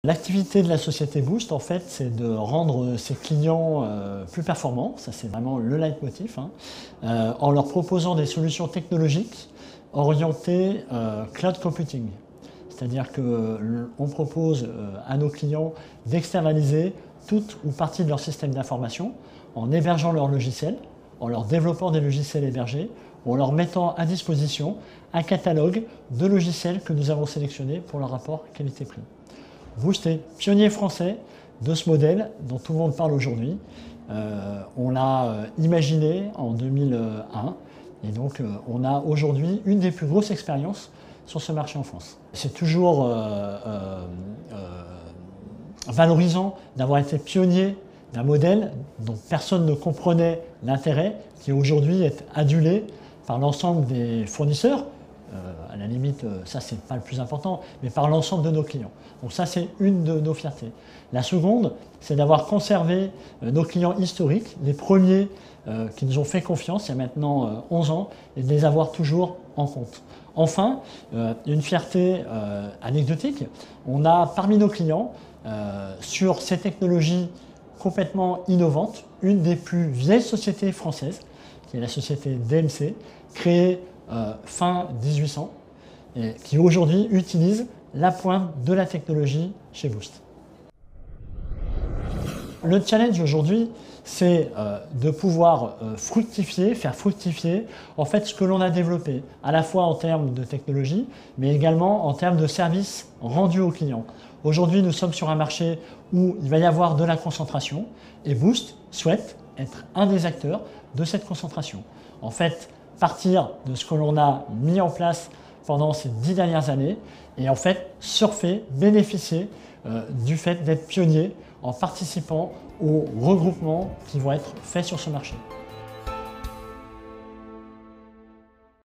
L'activité de la société Boost, en fait, c'est de rendre ses clients plus performants, ça c'est vraiment le leitmotiv, en leur proposant des solutions technologiques orientées cloud computing. C'est-à-dire qu'on propose à nos clients d'externaliser toute ou partie de leur système d'information en hébergeant leurs logiciels, en leur développant des logiciels hébergés, ou en leur mettant à disposition un catalogue de logiciels que nous avons sélectionnés pour leur rapport qualité-prix. Boost est pionnier français de ce modèle dont tout le monde parle aujourd'hui. On l'a imaginé en 2001 et donc on a aujourd'hui une des plus grosses expériences sur ce marché en France. C'est toujours valorisant d'avoir été pionnier d'un modèle dont personne ne comprenait l'intérêt, qui aujourd'hui est adulé par l'ensemble des fournisseurs. À la limite, ça c'est pas le plus important, mais par l'ensemble de nos clients. Donc ça c'est une de nos fiertés. La seconde, c'est d'avoir conservé nos clients historiques, les premiers qui nous ont fait confiance il y a maintenant 11 ans, et de les avoir toujours en compte. Enfin, une fierté anecdotique, on a parmi nos clients, sur ces technologies complètement innovantes, une des plus vieilles sociétés françaises, qui est la société DMC, créée fin 1800, et qui aujourd'hui utilise la pointe de la technologie chez Boost. Le challenge aujourd'hui, c'est de pouvoir faire fructifier en fait ce que l'on a développé, à la fois en termes de technologie, mais également en termes de services rendus aux clients. Aujourd'hui, nous sommes sur un marché où il va y avoir de la concentration, et Boost souhaite être un des acteurs de cette concentration. En fait, partir de ce que l'on a mis en place pendant ces 10 dernières années et en fait surfer, bénéficier du fait d'être pionnier en participant aux regroupements qui vont être faits sur ce marché.